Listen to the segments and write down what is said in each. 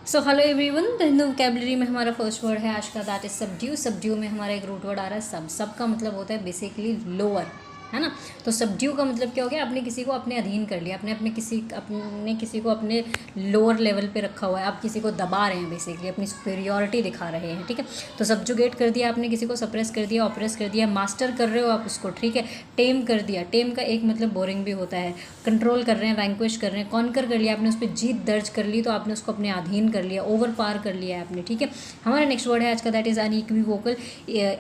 So hello everyone, the Hindu vocabulary में हमारा first word है आज का, दैट इज सबड्यू। सबड्यू में हमारा एक रूट वर्ड आ रहा है सब का मतलब होता है बेसिकली लोअर, है ना। तो सबड्यू का मतलब क्या हो गया, आपने किसी को अपने अधीन कर लिया, अपने किसी को अपने लोअर लेवल पे रखा हुआ है, आप किसी को दबा रहे हैं, बेसिकली अपनी सुपेरियोरिटी दिखा रहे हैं, ठीक है। तो सबजुगेट कर दिया आपने, किसी को सप्रेस कर दिया, ऑप्रेस कर दिया, मास्टर कर रहे हो आप उसको, ठीक है। टेम कर दिया, टेम का एक मतलब बोरिंग भी होता है, कंट्रोल कर रहे हैं, वैंक्विश कर रहे हैं, कॉन्कर कर लिया आपने, उस पर जीत दर्ज कर ली, तो आपने उसको अपने अधीन कर लिया, ओवर पार कर लिया है आपने, ठीक है। हमारा नेक्स्ट वर्ड है आज का, दैट इज़ अनइक्विवोकल।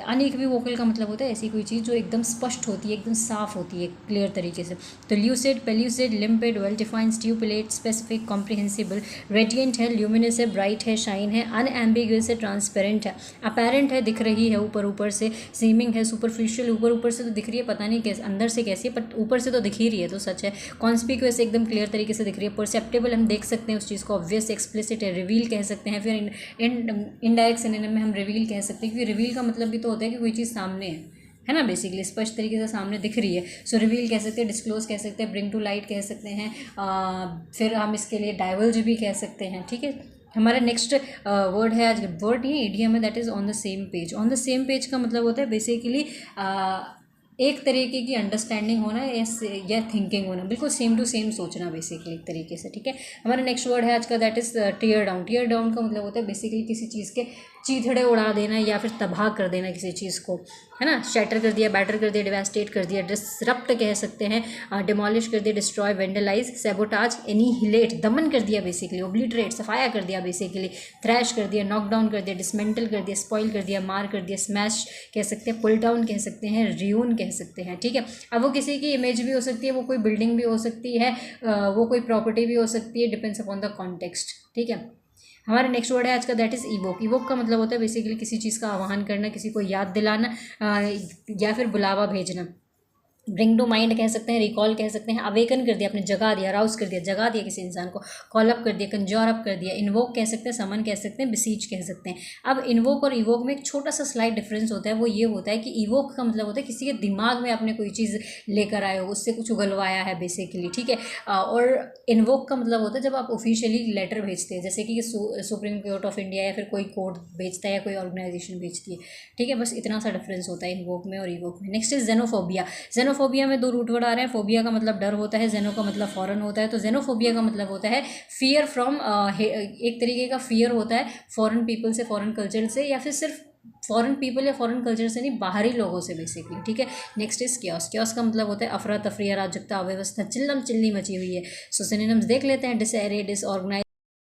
अनइक्विवोकल का मतलब होता है ऐसी कोई चीज़ जो एकदम स्पष्ट होती है, एकदम साफ होती है, क्लियर तरीके से। तो lucid, pellucid, limpid, well defined, stipulate, specific, comprehensible, radiant है, ल्यूमिनस है, ब्राइट है, शाइन है, अनएम्बिगुअस है, ट्रांसपेरेंट है, अपेरेंट है, दिख रही है ऊपर ऊपर से, सीमिंग है, सुपरफिशियल, ऊपर ऊपर से तो दिख रही है, पता नहीं कैसे अंदर से कैसी है, बट ऊपर से तो दिख ही रही है, तो सच है। कॉन्स्पिक्यूअस, एकदम क्लियर तरीके से दिख रही है। परसेप्टेबल, हम देख सकते हैं उस चीज़ को। ऑब्वियस, एक्सप्लिसिट है, रिवील कह सकते हैं। फिर इनडायरेक्ट सिनोनिम में हम रिवील कह सकते हैं, क्योंकि रिवील का मतलब भी तो होता है कि कोई चीज़ सामने है ना, बेसिकली स्पष्ट तरीके से सामने दिख रही है। सो रिवील कह सकते हैं, डिस्क्लोज कह सकते हैं, ब्रिंग टू लाइट कह सकते हैं, फिर हम इसके लिए डाइवर्ज भी कह सकते हैं, ठीक है। हमारा नेक्स्ट वर्ड है आज, वर्ड नहीं ईडियम है, that is on the same page. On the same page का मतलब होता है बेसिकली एक तरीके की अंडरस्टैंडिंग होना या थिंकिंग होना, बिल्कुल सेम टू सेम सोचना, बेसिकली एक तरीके से, ठीक है। हमारा नेक्स्ट वर्ड है आज का, that is tear down. Tear down का मतलब होता है बेसिकली किसी चीज़ के चीथड़े उड़ा देना या फिर तबाह कर देना किसी चीज़ को, है ना। शैटर कर दिया, बैटर कर दिया, डिवास्टेट कर दिया, डिसरप्ट कह सकते हैं, डिमोलिश कर दिया, डिस्ट्रॉय, वेंडलाइज, सेबोटाज, एनीहिलेट, दमन कर दिया बेसिकली, ओब्लिटरेट, सफाया कर दिया बेसिकली, थ्रैश कर दिया, नॉक डाउन कर दिया, डिसमेंटल कर दिया, स्पॉइल कर दिया, मार कर दिया, स्मैश कह सकते हैं, पुल डाउन कह सकते हैं, रियून कह सकते हैं, ठीक है। अब वो किसी की इमेज भी हो सकती है, वो कोई बिल्डिंग भी हो सकती है, वो कोई प्रॉपर्टी भी हो सकती है, डिपेंड्स अपॉन द कॉन्टेक्स्ट, ठीक है। हमारा नेक्स्ट वर्ड है आज का, दैट इज़ इवोक। इवोक का मतलब होता है बेसिकली किसी चीज़ का आह्वान करना, किसी को याद दिलाना, या फिर बुलावा भेजना। ब्रिंग टू माइंड कह सकते हैं, रिकॉल कह सकते हैं, अवेकन कर दिया, आपने जगा दिया, राउस कर दिया, जगा दिया किसी इंसान को, कॉल अप कर दिया, कंजोर अप कर दिया, इन्वोक कह सकते हैं, समन कह सकते हैं, बिसीच कह सकते हैं। अब इन्वोक और इवोक में एक छोटा सा स्लाइट डिफरेंस होता है, वो ये होता है कि इवोक का मतलब होता है किसी के दिमाग में आपने कोई चीज़ लेकर आए हो, उससे कुछ उगलवाया है बेसिकली, ठीक है। और इन्वोक का मतलब होता है जब आप ऑफिशियली लेटर भेजते हैं, जैसे कि सुप्रीम कोर्ट ऑफ इंडिया या फिर कोई कोर्ट भेजता है या कोई ऑर्गेनाइजेशन भेजती है, ठीक है। बस इतना सा डिफरेंस होता है इन्वोक में और इवोक में। Next is xenophobia. जेनोफोबिया में दो रूट वर्ड आ रहे हैं। फोबिया का मतलब डर होता है, जेनो का मतलब फॉरेन होता है। तो जेनोफोबिया का मतलब होता है फियर फ्रॉम, एक तरीके का फियर होता है फॉरेन पीपल से, फॉरेन कल्चर से, या फिर सिर्फ फॉरेन पीपल या फॉरेन कल्चर से नहीं, बाहरी लोगों से बेसिकली, ठीक है। Next is chaos. क्योस का मतलब होता है अफरा तफरी, अराजकता, अव्यवस्था, चिल्लम चिल्ली मची हुई है। सो सिनोनिम्स देख लेते हैं, डिसएरे, डिसऑर्गेनाइज,